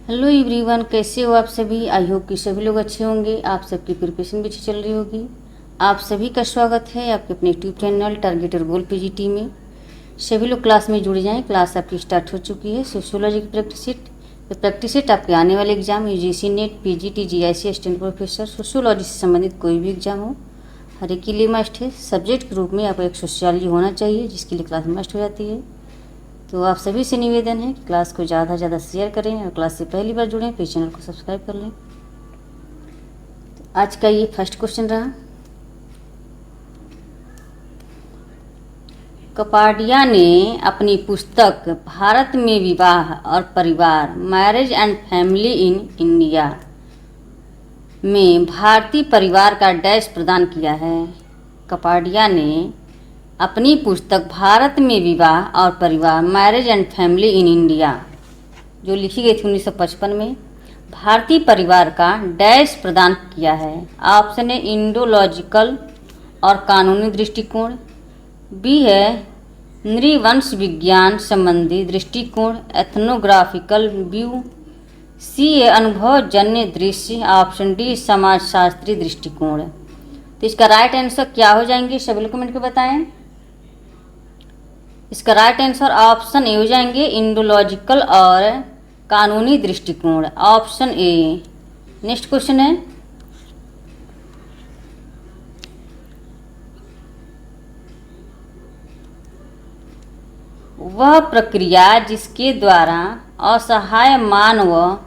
Hello everyone, कैसे हो आप सभी। आई होप कि सभी लोग अच्छे होंगे। आप सबकी प्रिपरेशन भी अच्छी चल रही होगी। आप सभी का स्वागत है आपके अपने यूट्यूब चैनल टारगेट और गोल पीजीटी में। सभी लोग क्लास में जुड़ जाएं। क्लास आपकी स्टार्ट हो चुकी है। सोशियोलॉजी की प्रैक्टिस सेट आपके आने वाले exam UGC net, PGT, GIC, assistant professor, sociology से संबंधित कोई भी एग्जाम हो, हर एक के लिए मस्ट है। सब्जेक्ट के रूप में आपको एक सोशियोलॉजी होना चाहिए, जिसके लिए क्लास मस्ट हो जाती है। तो आप सभी से निवेदन है कि क्लास को ज़्यादा से ज़्यादा शेयर करें और क्लास से पहली बार जुड़ें तो चैनल को सब्सक्राइब कर लें। तो आज का ये फर्स्ट क्वेश्चन रहा। कपाडिया ने अपनी पुस्तक भारत में विवाह और परिवार, marriage and family in India में भारतीय परिवार का डैश प्रदान किया है। कपाडिया ने अपनी पुस्तक भारत में विवाह और परिवार, marriage and family in India, जो लिखी गई थी 1955 में, भारतीय परिवार का डैश प्रदान किया है। ऑप्शन है इंडोलॉजिकल और कानूनी दृष्टिकोण, बी है नृवंश विज्ञान संबंधी दृष्टिकोण, एथनोग्राफिकल व्यू, सी है अनुभवजन्य दृश्य, ऑप्शन डी समाजशास्त्री दृष्टिकोण। तो इसका राइट आंसर क्या हो जाएंगे, सभी लोग कमेंट करके बताएं। इसका राइट आंसर ऑप्शन ए हो जाएंगे इंडोलॉजिकल और कानूनी दृष्टिकोण, ऑप्शन ए। नेक्स्ट क्वेश्चन है, वह प्रक्रिया जिसके द्वारा असहाय मानव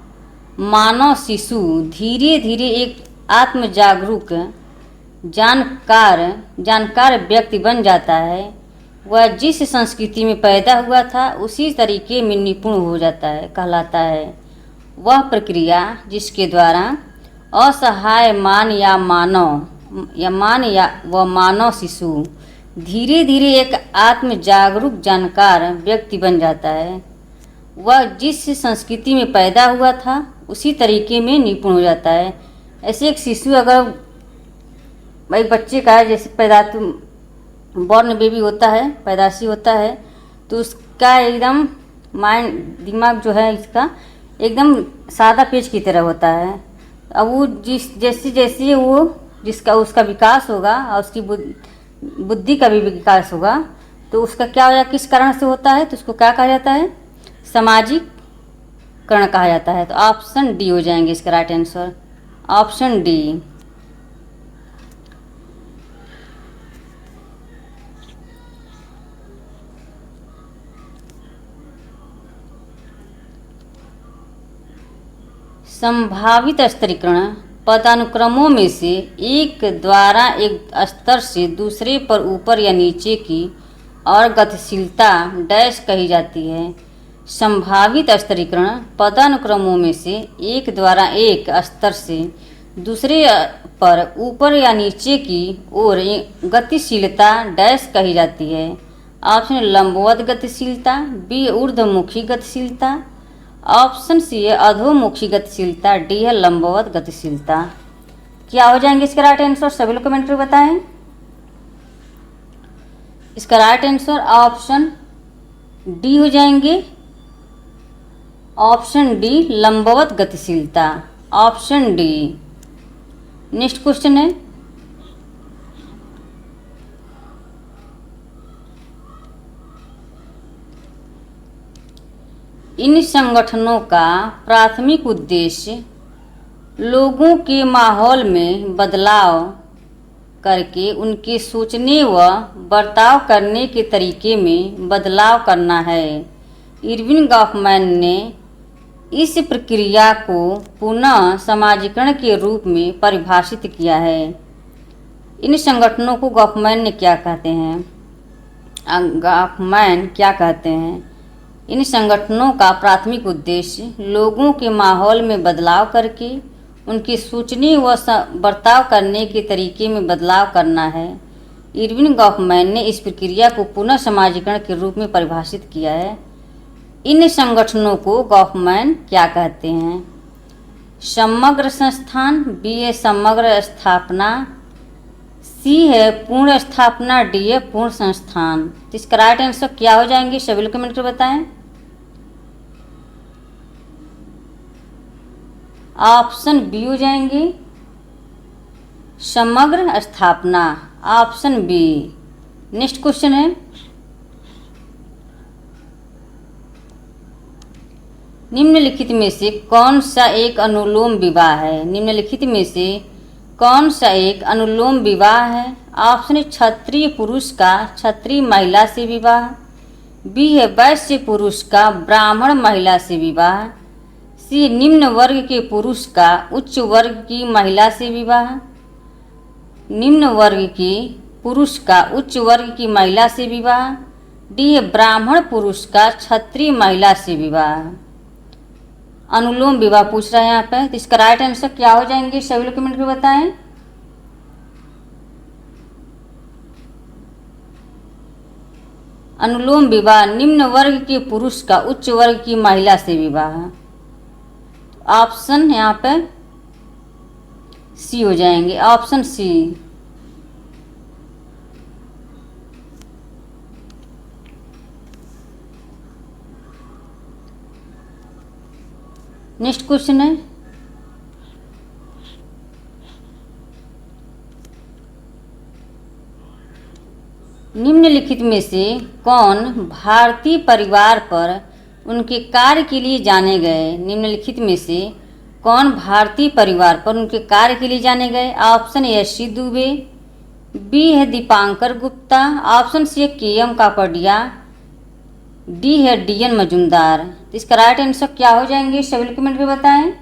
शिशु धीरे धीरे एक आत्मजागरूक जानकार व्यक्ति बन जाता है, वह जिस संस्कृति में पैदा हुआ था उसी तरीके में निपुण हो जाता है, कहलाता है। वह प्रक्रिया जिसके द्वारा असहाय मानव शिशु धीरे धीरे एक आत्मजागरूक जानकार व्यक्ति बन जाता है, वह जिस संस्कृति में पैदा हुआ था उसी तरीके में निपुण हो जाता है। ऐसे एक शिशु अगर भाई बच्चे का है, जैसे बॉर्न बेबी होता है, पैदाशी होता है, तो उसका एकदम दिमाग जो है इसका एकदम सादा पेज की तरह होता है। अब वो जैसे वो उसका विकास होगा और उसकी बुद्धि का भी विकास होगा, तो उसका क्या हो जाएगा, किस कारण से होता है, तो उसको क्या कहा जाता है, सामाजिकरण कहा जाता है। तो ऑप्शन डी हो जाएंगे इसका राइट आंसर, ऑप्शन डी। संभावित स्तरीकरण पदानुक्रमों में से एक द्वारा एक स्तर से दूसरे पर ऊपर या नीचे की और गतिशीलता डैश कही जाती है। संभावित स्तरीकरण पदानुक्रमों में से एक द्वारा एक स्तर से दूसरे पर ऊपर या नीचे की ओर गतिशीलता डैश कही जाती है। ऑप्शन लंबवत गतिशीलता, बी ऊर्ध्वमुखी गतिशीलता, ऑप्शन सी है अधोमुखी गतिशीलता, डी है लंबवत गतिशीलता। क्या हो जाएंगे इसका राइट आंसर, सभी लोग कमेंट करके बताएं। इसका राइट आंसर ऑप्शन डी हो जाएंगे, ऑप्शन डी लंबवत गतिशीलता, ऑप्शन डी। नेक्स्ट क्वेश्चन है, इन संगठनों का प्राथमिक उद्देश्य लोगों के माहौल में बदलाव करके उनके सोचने व बर्ताव करने के तरीके में बदलाव करना है। इरविन गॉफमैन ने इस प्रक्रिया को पुनः समाजीकरण के रूप में परिभाषित किया है। इन संगठनों को गॉफमैन ने क्या कहते हैं, गॉफमैन क्या कहते हैं, इन संगठनों का प्राथमिक उद्देश्य लोगों के माहौल में बदलाव करके उनके सोचने व बर्ताव करने के तरीके में बदलाव करना है। इरविन गॉफमैन ने इस प्रक्रिया को पुनः समाजीकरण के रूप में परिभाषित किया है। इन संगठनों को गॉफमैन क्या कहते हैं, समग्र संस्थान, बी है समग्र स्थापना, सी है पूर्ण स्थापना, डी है पूर्ण संस्थान। तो इसका राइट आंसर क्या हो जाएंगे, सभी लोग कमेंट कर बताएं। ऑप्शन बी हो जाएंगे समग्र स्थापना, ऑप्शन बी। नेक्स्ट क्वेश्चन है, निम्नलिखित में से कौन सा एक अनुलोम विवाह है? निम्नलिखित में से कौन सा एक अनुलोम विवाह है? ऑप्शन है क्षत्रिय पुरुष का क्षत्रिय महिला से विवाह, बी है वैश्य पुरुष का ब्राह्मण महिला से विवाह, सी निम्न वर्ग के पुरुष का उच्च वर्ग की महिला से विवाह, निम्न वर्ग के पुरुष का उच्च वर्ग की महिला से विवाह, डी है ब्राह्मण पुरुष का क्षत्रिय महिला से विवाह। अनुलोम विवाह पूछ रहा है यहाँ पे, तो इसका राइट आंसर क्या हो जाएंगे सभी लोग कमेंट में बताएं। अनुलोम विवाह निम्न वर्ग के पुरुष का उच्च वर्ग की महिला से विवाह, ऑप्शन यहाँ पे सी हो जाएंगे, ऑप्शन सी। नेक्स्ट क्वेश्चन है, निम्नलिखित में से कौन भारतीय परिवार पर उनके कार्य के लिए जाने गए? निम्नलिखित में से कौन भारतीय परिवार पर उनके कार्य के लिए जाने गए? Option A S C Dubey, B है दीपांकर गुप्ता, ऑप्शन सी है के एम कापड़िया, डी है डी एन मजूमदार। तो इसका राइट आंसर क्या हो जाएंगे सभी लोग कमेंट में बताएं।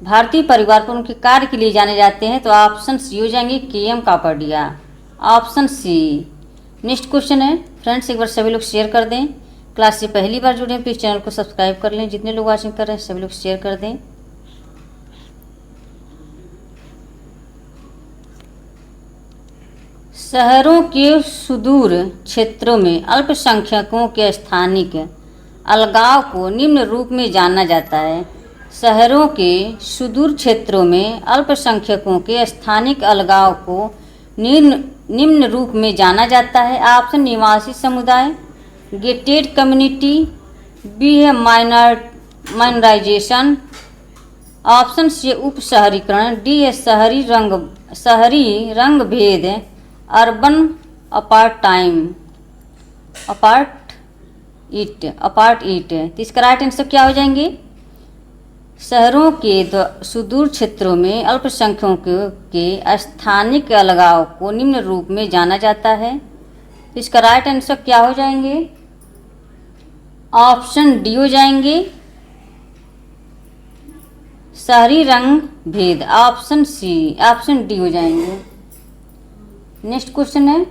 भारतीय परिवार पर उनके कार्य के लिए जाने जाते हैं तो ऑप्शन सी हो जाएंगे K M Kapadia, option C. Next question है फ्रेंड्स, एक बार सभी लोग शेयर कर दें। क्लास से पहली बार जुड़े हैं प्लीज़ चैनल को सब्सक्राइब कर लें, जितने लोग वॉचिंग कर रहे हैं सभी लोग शेयर कर दें। शहरों के सुदूर क्षेत्रों में अल्पसंख्यकों के स्थानिक अलगाव को निम्न रूप में जाना जाता है। शहरों के सुदूर क्षेत्रों में अल्पसंख्यकों के स्थानिक अलगाव को निम्न रूप में जाना जाता है। ऑप्शन निवासी समुदाय, गेटेड कम्युनिटी, बी है माइनराइजेशन, ऑप्शन सी उप शहरीकरण, डी है शहरी रंग भेद, अर्बन अपार्ट ईट। तो इसका राइट आंसर क्या हो जाएंगे? शहरों के सुदूर क्षेत्रों में अल्पसंख्यकों के स्थानिक अलगाव को निम्न रूप में जाना जाता है। तो इसका राइट आंसर क्या हो जाएंगे? ऑप्शन डी हो जाएंगे शहरी रंग भेद, ऑप्शन सी, ऑप्शन डी हो जाएंगे। नेक्स्ट क्वेश्चन है,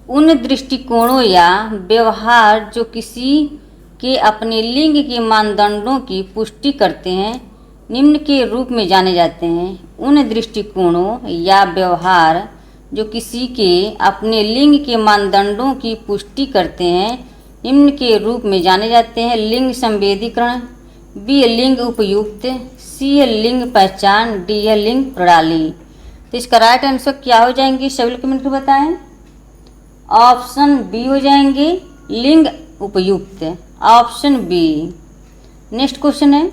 उन दृष्टिकोणों या व्यवहार जो किसी के अपने लिंग के मानदंडों की पुष्टि करते हैं निम्न के रूप में जाने जाते हैं। उन दृष्टिकोणों या व्यवहार जो किसी के अपने लिंग के मानदंडों की पुष्टि करते हैं निम्न के रूप में जाने जाते हैं। लिंग संवेदीकरण, बी है लिंग उपयुक्त, सी है लिंग पहचान, डी है लिंग प्रणाली। तो इसका राइट आंसर क्या हो जाएंगे सभी लोग कमेंट में बताएं। ऑप्शन बी हो जाएंगे लिंग उपयुक्त, ऑप्शन बी। नेक्स्ट क्वेश्चन है,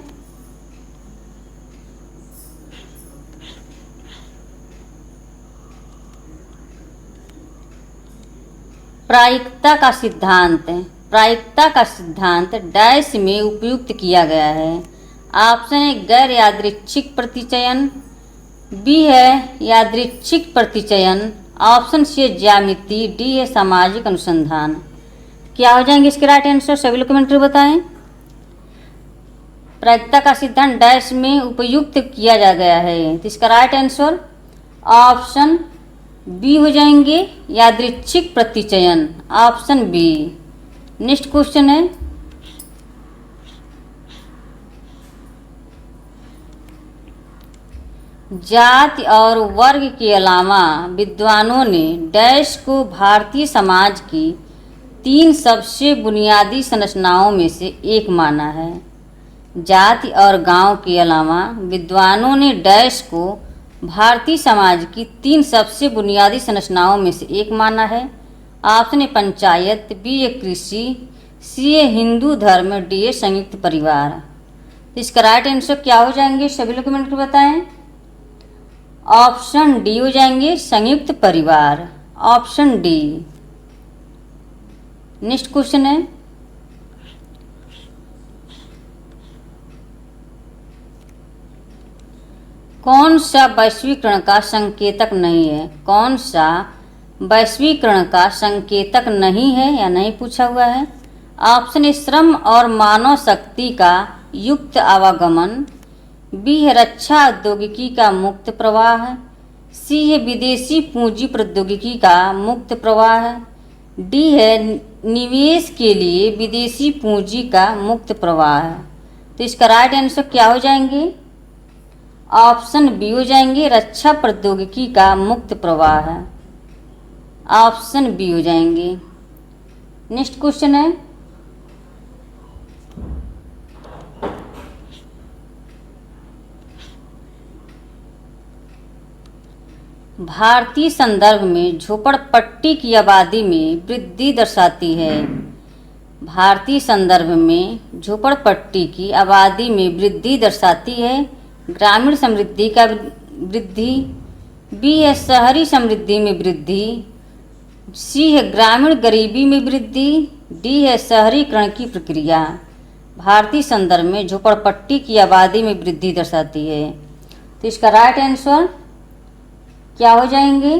प्रायिकता का सिद्धांत डैश में उपयुक्त किया गया है। ऑप्शन है गैर यादृच्छिक प्रतिचयन, बी है यादृच्छिक प्रतिचयन, ऑप्शन सी है ज्यामिति, डी है सामाजिक अनुसंधान। क्या हो जाएंगे इसके राइट आंसर सभी लोग कमेंट में बताएं। प्रायिकता का सिद्धांत डैश में उपयुक्त किया जा गया है, तो इसका राइट आंसर ऑप्शन बी हो जाएंगे यादृच्छिक प्रतिचयन, ऑप्शन बी। नेक्स्ट क्वेश्चन है, जाति और वर्ग के अलावा विद्वानों ने डैश को भारतीय समाज की 3 सबसे बुनियादी संरचनाओं में से एक माना है। जाति और गांव के अलावा विद्वानों ने डैश को भारतीय समाज की 3 सबसे बुनियादी संरचनाओं में से एक माना है? ऑप्शन ए पंचायत, बी ए कृषि, सी ए हिंदू धर्म, डी ए संयुक्त परिवार। तो इसका राइट आंसर क्या हो जाएंगे, सभी लोग कमेंट कर बताएं। ऑप्शन डी हो जाएंगे संयुक्त परिवार, ऑप्शन डी। नेक्स्ट क्वेश्चन है, कौन सा वैश्वीकरण का संकेतक नहीं है? कौन सा वैश्वीकरण का संकेतक नहीं है या नहीं पूछा हुआ है? ऑप्शन ए श्रम और मानव शक्ति का युक्त आवागमन, बी है रक्षा औद्योगिकी का मुक्त प्रवाह, सी है विदेशी पूंजी प्रौद्योगिकी का मुक्त प्रवाह, डी है निवेश के लिए विदेशी पूंजी का मुक्त प्रवाह। तो इसका राइट आंसर क्या हो जाएंगे? ऑप्शन बी हो जाएंगे रक्षा प्रौद्योगिकी का मुक्त प्रवाह, ऑप्शन बी हो जाएंगे। नेक्स्ट क्वेश्चन है, भारतीय संदर्भ में झोपड़पट्टी की आबादी में वृद्धि दर्शाती है। भारतीय संदर्भ में झोपड़पट्टी की आबादी में वृद्धि दर्शाती है। ग्रामीण समृद्धि का वृद्धि, बी है शहरी समृद्धि में वृद्धि, सी है ग्रामीण गरीबी में वृद्धि, डी है शहरीकरण की प्रक्रिया। भारतीय संदर्भ में झोपड़पट्टी की आबादी में वृद्धि दर्शाती है। तो इसका राइट आंसर क्या हो जाएंगे?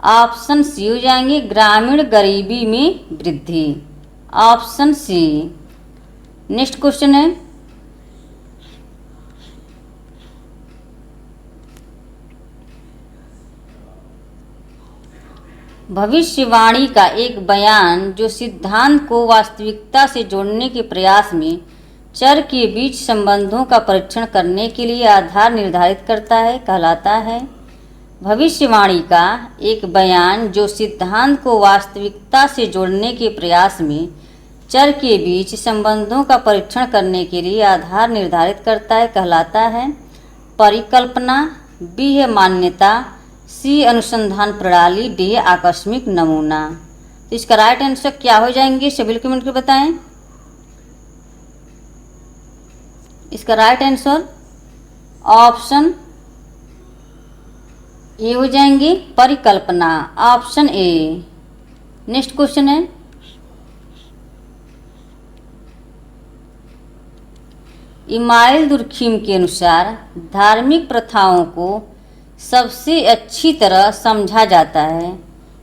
ऑप्शन सी हो जाएंगे ग्रामीण गरीबी में वृद्धि, ऑप्शन सी। नेक्स्ट क्वेश्चन है, भविष्यवाणी का एक बयान जो सिद्धांत को वास्तविकता से जोड़ने के प्रयास में चर के बीच संबंधों का परीक्षण करने के लिए आधार निर्धारित करता है कहलाता है। भविष्यवाणी का एक बयान जो सिद्धांत को वास्तविकता से जोड़ने के प्रयास में चर के बीच संबंधों का परीक्षण करने के लिए आधार निर्धारित करता है कहलाता है परिकल्पना, बी है मान्यता, सी अनुसंधान प्रणाली, डी आकस्मिक नमूना। तो इसका राइट आंसर क्या हो जाएंगे, सभी लोग कमेंट कर बताएं। इसका राइट आंसर ऑप्शन ए हो जाएंगे परिकल्पना, ऑप्शन ए। नेक्स्ट क्वेश्चन है, इमाइल दुर्खिम के अनुसार धार्मिक प्रथाओं को सबसे अच्छी तरह समझा जाता है।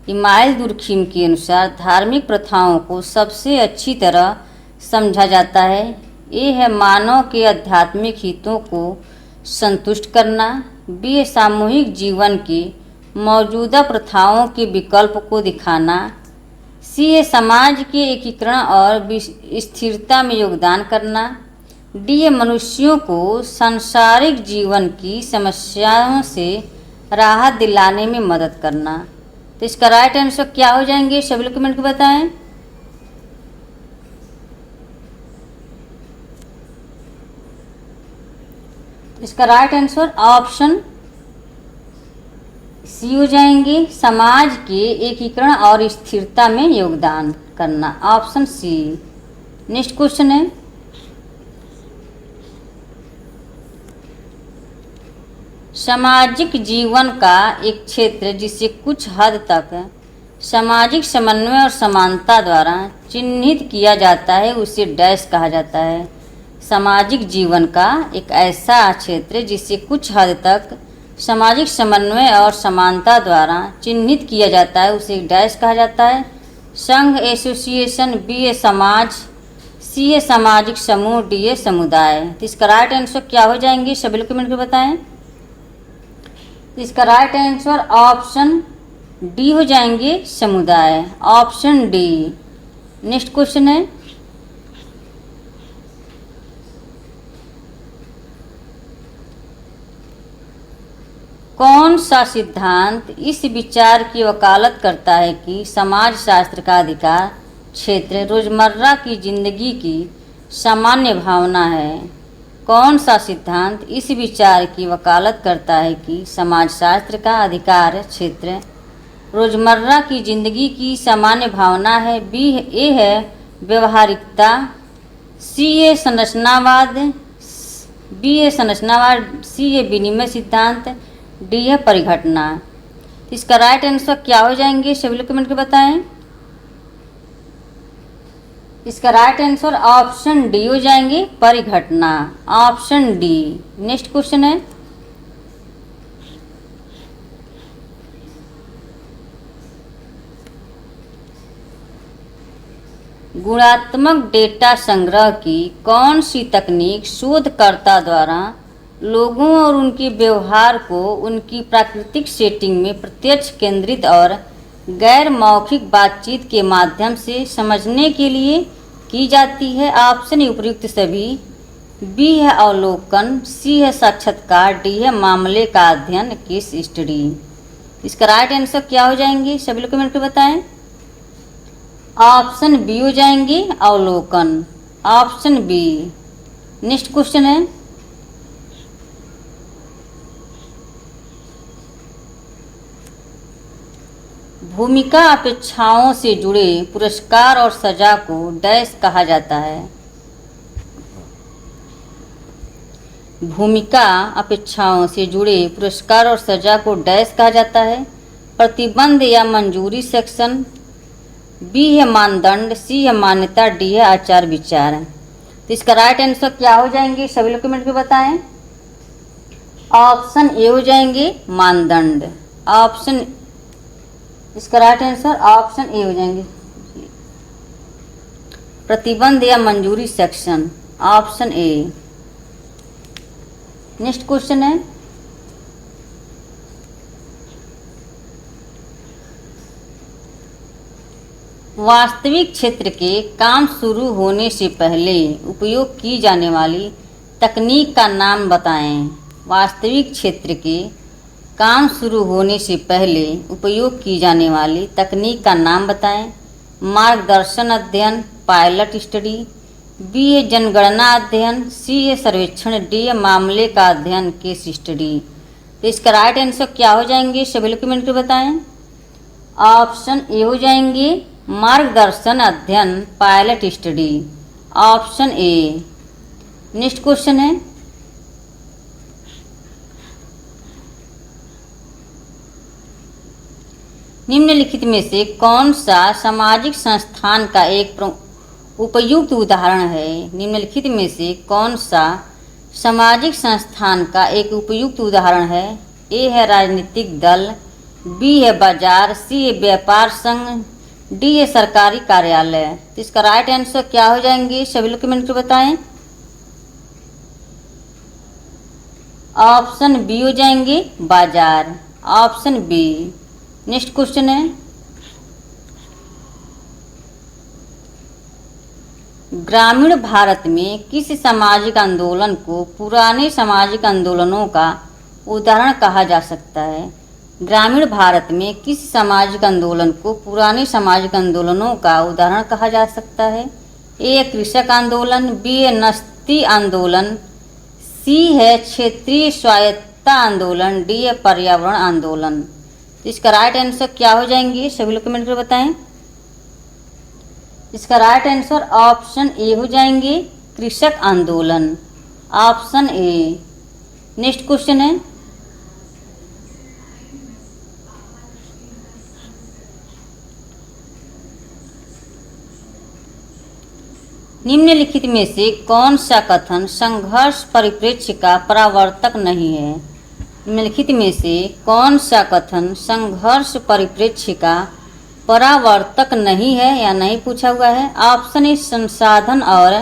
इमाइल दुर्खिम के अनुसार धार्मिक प्रथाओं को सबसे अच्छी तरह समझा जाता है। ये है मानव के आध्यात्मिक हितों को संतुष्ट करना, बी है सामूहिक जीवन के मौजूदा प्रथाओं के विकल्प को दिखाना, सी है समाज के एकीकरण और स्थिरता में योगदान करना, डी है मनुष्यों को सांसारिक जीवन की समस्याओं से राहत दिलाने में मदद करना। तो इसका राइट आंसर क्या हो जाएंगे, सभी लोग कमेंट करके बताएं। इसका राइट आंसर ऑप्शन सी हो जाएंगे समाज के एकीकरण और स्थिरता में योगदान करना, ऑप्शन सी। नेक्स्ट क्वेश्चन है, सामाजिक जीवन का एक क्षेत्र जिसे कुछ हद तक सामाजिक समन्वय और समानता द्वारा चिन्हित किया जाता है उसे डैश कहा जाता है। सामाजिक जीवन का एक ऐसा क्षेत्र जिसे कुछ हद तक सामाजिक समन्वय और समानता द्वारा चिन्हित किया जाता है उसे डैश कहा जाता है। संघ, एसोसिएशन, बी ए समाज, सी ए सामाजिक समूह, डी ए समुदाय। तो इसका राइट आंसर क्या हो जाएंगे, सभी लोग कमेंट कर बताएं। इसका राइट आंसर ऑप्शन डी हो जाएंगे समुदाय, ऑप्शन डी। नेक्स्ट क्वेश्चन है, कौन सा सिद्धांत इस विचार की वकालत करता है कि समाज शास्त्र का अधिकार क्षेत्र रोजमर्रा की जिंदगी की सामान्य भावना है? कौन सा सिद्धांत इस विचार की वकालत करता है कि समाजशास्त्र का अधिकार क्षेत्र रोजमर्रा की जिंदगी की सामान्य भावना है? बी ए है व्यवहारिकता, सी ए संरचनावाद, बी है संरचनावाद, सी है विनिमय सिद्धांत, डी है परिघटना। इसका राइट आंसर क्या हो जाएंगे सभी लोग कमेंट करके बताएं। इसका राइट आंसर ऑप्शन डी हो जाएंगे, परिघटना, ऑप्शन डी। नेक्स्ट क्वेश्चन है, गुणात्मक डेटा संग्रह की कौन सी तकनीक शोधकर्ता द्वारा लोगों और उनके व्यवहार को उनकी प्राकृतिक सेटिंग में प्रत्यक्ष केंद्रित और गैर मौखिक बातचीत के माध्यम से समझने के लिए की जाती है? ऑप्शन उपयुक्त सभी, बी है अवलोकन, सी है साक्षात्कार, डी है मामले का अध्ययन, केस स्टडी। इसका राइट आंसर क्या हो जाएंगे सभी लोग कमेंट में बताएं। ऑप्शन बी हो जाएंगे, अवलोकन, ऑप्शन बी। नेक्स्ट क्वेश्चन है, भूमिका अपेक्षाओं से जुड़े पुरस्कार और सजा को डैश कहा जाता है? भूमिका अपेक्षाओं से जुड़े पुरस्कार और सजा को डैश कहा जाता है? प्रतिबंध या मंजूरी सेक्शन, बी है मानदंड, सी है मान्यता, डी है आचार विचार। तो इसका राइट आंसर क्या हो जाएंगे सभी लोग कमेंट में बताएं। ऑप्शन ए हो जाएंगे, मानदंड, ऑप्शन। इसका राइट आंसर ऑप्शन ए हो जाएंगे, प्रतिबंध या मंजूरी section, option A. Next question है, वास्तविक क्षेत्र के काम शुरू होने से पहले उपयोग की जाने वाली तकनीक का नाम बताएं। वास्तविक क्षेत्र के काम शुरू होने से पहले उपयोग की जाने वाली तकनीक का नाम बताएं। मार्गदर्शन अध्ययन, पायलट स्टडी, बी है जनगणना अध्ययन, सी है सर्वेक्षण, डी है मामले का अध्ययन, केस स्टडी। तो इसका राइट आंसर क्या हो जाएंगे सभी लोग कमेंट में बताएं। ऑप्शन ए हो जाएंगे, मार्गदर्शन अध्ययन, pilot study, option A. Next question है, निम्नलिखित में से कौन सा सामाजिक संस्थान का एक उपयुक्त उदाहरण है? निम्नलिखित में से कौन सा सामाजिक संस्थान का एक उपयुक्त उदाहरण है? ए है राजनीतिक दल, बी है बाजार, सी है व्यापार संघ, डी है सरकारी कार्यालय। तो इसका राइट आंसर क्या हो जाएंगे सभी लोग कमेंट में बताएं। ऑप्शन बी हो जाएंगे, बाजार, ऑप्शन बी। नेक्स्ट क्वेश्चन है, ग्रामीण भारत में किस सामाजिक आंदोलन को पुराने सामाजिक आंदोलनों का उदाहरण कहा जा सकता है? ग्रामीण भारत में किस सामाजिक आंदोलन को पुराने सामाजिक आंदोलनों का उदाहरण कहा जा सकता है? ए कृषक आंदोलन, बी है नस्ती आंदोलन, सी है क्षेत्रीय स्वायत्तता आंदोलन, डी है पर्यावरण आंदोलन। तो इसका राइट आंसर क्या हो जाएंगे सभी लोग कमेंट में बताएं। इसका राइट आंसर ऑप्शन ए हो जाएंगे, कृषक आंदोलन, ऑप्शन ए। नेक्स्ट क्वेश्चन है, निम्नलिखित में से कौन सा कथन संघर्ष परिप्रेक्ष्य का परावर्तक नहीं है? निम्नलिखित में से कौन सा कथन संघर्ष परिप्रेक्ष्य का परावर्तक नहीं है या नहीं पूछा हुआ है? ऑप्शन ए संसाधन और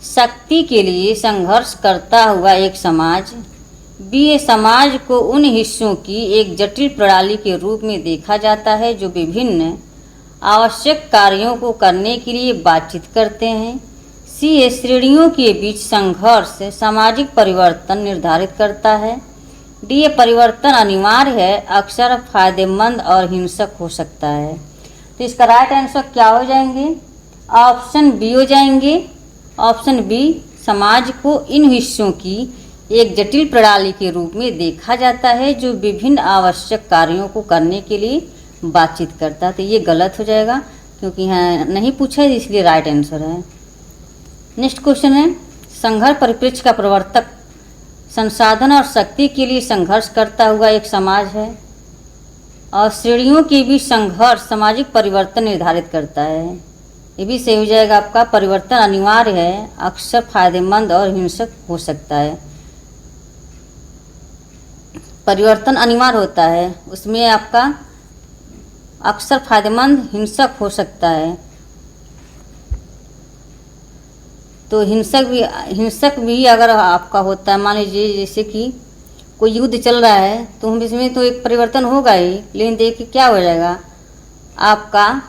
शक्ति के लिए संघर्ष करता हुआ एक समाज, बी ए समाज को उन हिस्सों की एक जटिल प्रणाली के रूप में देखा जाता है जो विभिन्न आवश्यक कार्यों को करने के लिए बातचीत करते हैं, सी ए श्रेणियों के बीच संघर्ष सामाजिक परिवर्तन निर्धारित करता है, डी ए परिवर्तन अनिवार्य है, अक्सर फायदेमंद और हिंसक हो सकता है। तो इसका राइट आंसर क्या हो जाएंगे? ऑप्शन बी हो जाएंगे, ऑप्शन बी समाज को इन हिस्सों की एक जटिल प्रणाली के रूप में देखा जाता है जो विभिन्न आवश्यक कार्यों को करने के लिए बातचीत करता है। तो ये गलत हो जाएगा क्योंकि यहाँ नहीं पूछा है, इसलिए राइट आंसर है। नेक्स्ट क्वेश्चन है, संघर्ष परिप्रेक्ष्य का प्रवर्तक संसाधन और शक्ति के लिए संघर्ष करता हुआ एक समाज है और श्रेणियों के बीच संघर्ष सामाजिक परिवर्तन निर्धारित करता है। ये भी सही हो जाएगा आपका। परिवर्तन अनिवार्य है, अक्सर फायदेमंद और हिंसक हो सकता है। परिवर्तन अनिवार्य होता है, उसमें आपका अक्सर फायदेमंद हिंसक हो सकता है। तो हिंसक भी अगर आपका होता है, मान लीजिए जैसे कि कोई युद्ध चल रहा है तो हम इसमें तो एक परिवर्तन होगा ही, लेकिन देखिए क्या हो जाएगा आपका,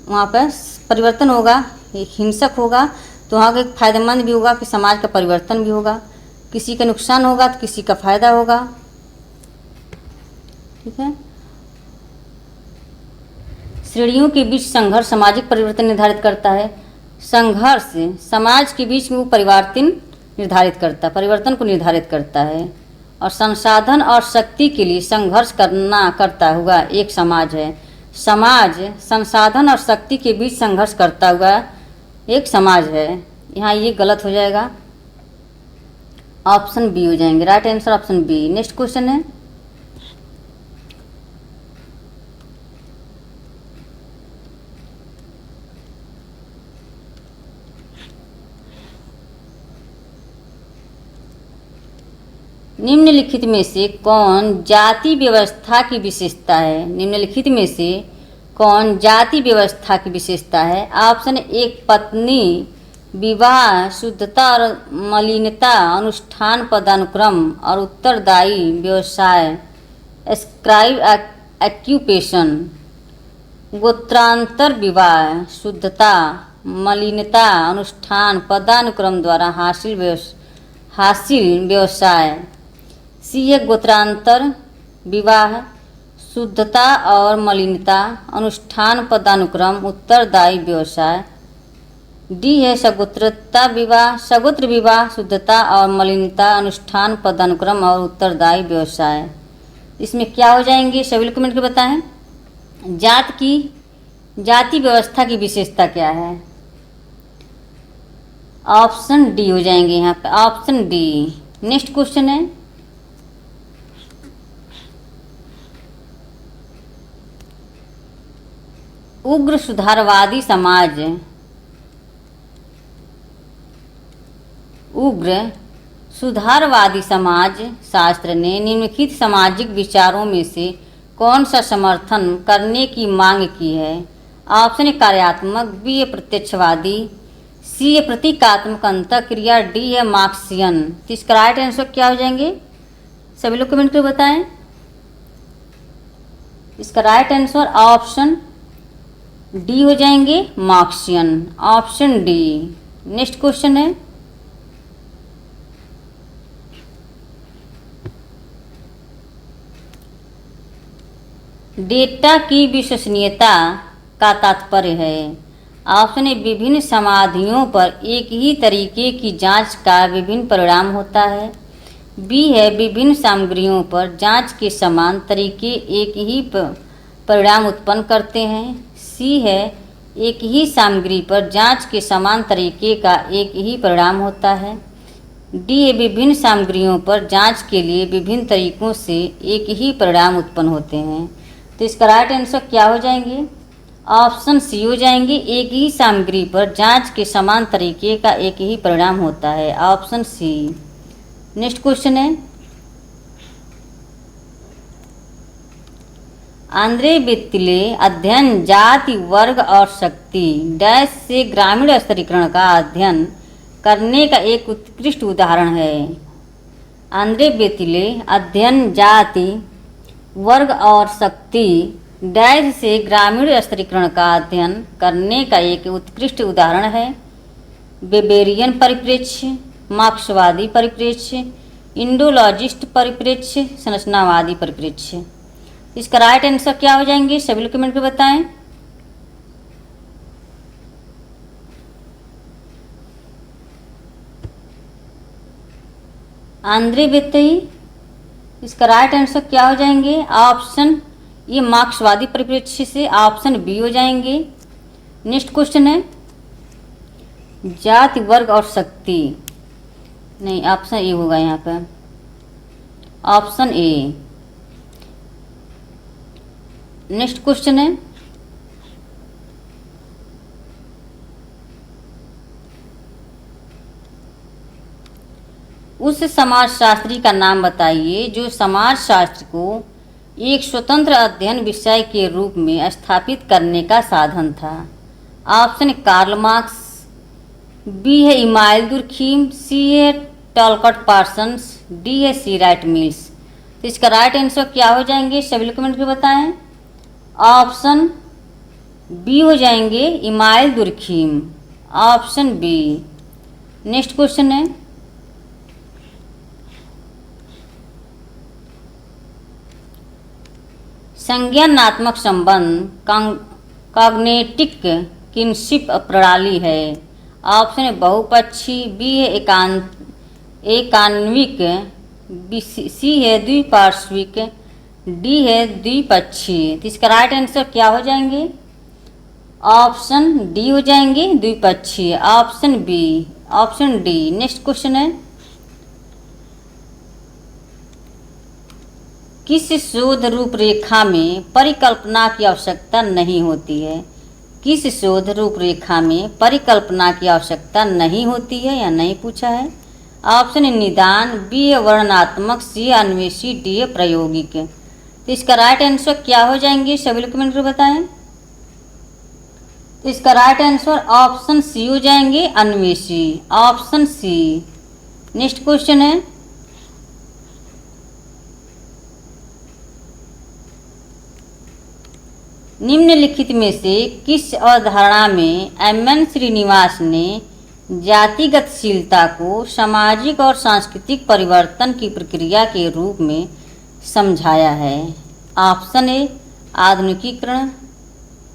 वहाँ पर परिवर्तन होगा, एक हिंसक होगा तो वहाँ का एक फायदेमंद भी होगा कि समाज का परिवर्तन भी होगा, किसी का नुकसान होगा तो किसी का फायदा होगा। ठीक है। श्रेणियों के बीच संघर्ष सामाजिक परिवर्तन निर्धारित करता है। संघर्ष समाज के बीच में वो परिवर्तन को निर्धारित करता है। और संसाधन और शक्ति के लिए संघर्ष करता हुआ एक समाज है। समाज संसाधन और शक्ति के बीच संघर्ष करता हुआ एक समाज है। यहाँ ये गलत हो जाएगा, ऑप्शन बी हो जाएंगे। Right answer option B. Next question है, निम्नलिखित में से कौन जाति व्यवस्था की विशेषता है? निम्नलिखित में से कौन जाति व्यवस्था की विशेषता है? ऑप्शन एक पत्नी विवाह, शुद्धता और मलिनता, अनुष्ठान पदानुक्रम और उत्तरदायी व्यवसाय, स्क्राइब एक्यूपेशन। गोत्रांतर विवाह, शुद्धता, मलिनता, अनुष्ठान पदानुक्रम द्वारा हासिल व्यवसाय। सी है गोत्रांतर विवाह, शुद्धता और मलिनता, अनुष्ठान पदानुक्रम, उत्तरदायी व्यवसाय। डी है सगोत्र विवाह, शुद्धता और मलिनता, अनुष्ठान पदानुक्रम और उत्तरदायी व्यवसाय। इसमें क्या हो जाएंगे सभी लोग कमेंट करके बताएं। जाति व्यवस्था की विशेषता क्या है? ऑप्शन डी हो जाएंगे यहाँ पे, ऑप्शन डी। नेक्स्ट क्वेश्चन है, उग्र सुधारवादी समाज। उग्र सुधारवादी समाज शास्त्र ने निम्नलिखित सामाजिक विचारों में से कौन सा समर्थन करने की मांग की है? ऑप्शन ए कार्यात्मक, बी ए प्रत्यक्षवादी, सी ए प्रतीकात्मक अंतःक्रिया, डी है मार्क्सियन। तो इसका राइट आंसर क्या हो जाएंगे सभी लोग कमेंट करके बताएं। इसका राइट आंसर ऑप्शन डी हो जाएंगे Marxian, option D. Next question है, डेटा की विश्वसनीयता का तात्पर्य है। ऑप्शन ए विभिन्न समाधियों पर एक ही तरीके की जांच का विभिन्न परिणाम होता है, बी है विभिन्न सामग्रियों पर जांच के समान तरीके एक ही परिणाम उत्पन्न करते हैं, सी है एक ही सामग्री पर जांच के समान तरीके का एक ही परिणाम होता है, डी है विभिन्न सामग्रियों पर जांच के लिए विभिन्न तरीकों से एक ही परिणाम उत्पन्न होते हैं। तो इसका राइट आंसर क्या हो जाएंगे? ऑप्शन सी हो जाएंगे, एक ही सामग्री पर जांच के समान तरीके का एक ही परिणाम होता है, ऑप्शन सी। नेक्स्ट क्वेश्चन है, आंद्रे बित्तिले अध्ययन जाति, वर्ग और शक्ति डैश से ग्रामीण स्तरीकरण का अध्ययन करने का एक उत्कृष्ट उदाहरण है। आंद्रे बित्तिले अध्ययन जाति, वर्ग और शक्ति डैश से ग्रामीण स्तरीकरण का अध्ययन करने का एक उत्कृष्ट उदाहरण है। वेबेरियन परिप्रेक्ष्य, मार्क्सवादी परिप्रेक्ष्य, इंडोलॉजिस्ट परिप्रेक्ष्य, संरचनावादी परिप्रेक्ष्य। इसका राइट आंसर क्या हो जाएंगे सभी लोग कमेंट में बताएं। आंद्रे बेतई। इसका राइट आंसर क्या हो जाएंगे? ऑप्शन, ये मार्क्सवादी परिप्रेक्ष्य से ऑप्शन बी हो जाएंगे। नेक्स्ट क्वेश्चन है जाति वर्ग और शक्ति, नहीं ऑप्शन ए होगा यहाँ पर, ऑप्शन ए। नेक्स्ट क्वेश्चन है उस समाजशास्त्री का नाम बताइए जो समाजशास्त्र को एक स्वतंत्र अध्ययन विषय के रूप में स्थापित करने का साधन था। ऑप्शन कार्ल मार्क्स, बी है इमाइल दुर्खीम, सी है टॉलकट पार्सन्स, डी है सी राइट मिल्स। तो इसका राइट आंसर क्या हो जाएंगे? सभी लोग कमेंट करके बताएं। ऑप्शन बी हो जाएंगे Emile Durkheim, option B. Next question है संज्ञानात्मक संबंध कॉग्निटिव किनशिप प्रणाली है। ऑप्शन है बहुपक्षी, बी है एकान्विक, सी है द्विपार्श्विक, डी है द्विपक्षीय। तो इसका राइट आंसर क्या हो जाएंगे? ऑप्शन डी हो जाएंगे द्विपक्षीय, option B, option D. Next question है किस शोध रूपरेखा में परिकल्पना की आवश्यकता नहीं होती है? किस शोध रूपरेखा में परिकल्पना की आवश्यकता नहीं होती है या नहीं पूछा है? ऑप्शन है निदान, बी है वर्णनात्मक, सी है अन्वेषी, डी है प्रायोगिक। तो इसका राइट आंसर क्या हो जाएंगे? सभी लोग कमेंट कर बताएं। तो इसका राइट आंसर ऑप्शन सी हो जाएंगे Anveshi, option C. Next question है निम्नलिखित में से किस अवधारणा में एम.एन. श्रीनिवास ने जातिगतशीलता को सामाजिक और सांस्कृतिक परिवर्तन की प्रक्रिया के रूप में समझाया है? ऑप्शन ए आधुनिकीकरण,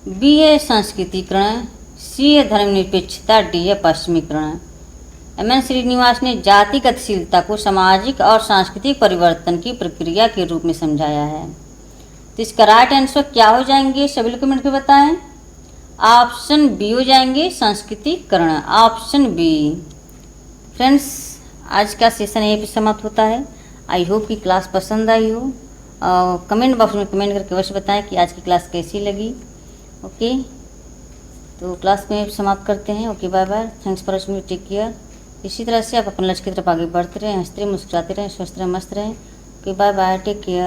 बी है संस्कृतिकरण, सी है धर्मनिरपेक्षता, डी है पश्चिमीकरण। एम.एन. श्रीनिवास ने जातिगतशीलता को सामाजिक और सांस्कृतिक परिवर्तन की प्रक्रिया के रूप में समझाया है। तो इसका राइट आंसर क्या हो जाएंगे? सभी लोग कमेंट करके बताएं। ऑप्शन बी हो जाएंगे संस्कृतिकरण, ऑप्शन बी। फ्रेंड्स, आज का सेशन यहीं पे समाप्त होता है। आई होप कि क्लास पसंद आई हो। कमेंट बॉक्स में कमेंट करके अवश्य बताएं कि आज की क्लास कैसी लगी। ओके, तो क्लास में समाप्त करते हैं। Okay, bye bye, thanks for watching, take care. इसी तरह से आप अपने लक्ष्य की तरफ आगे बढ़ते रहें, हंसते रहें, मुस्कुराते रहें, स्वस्थ रहें, मस्त रहें। Okay, bye bye, take care.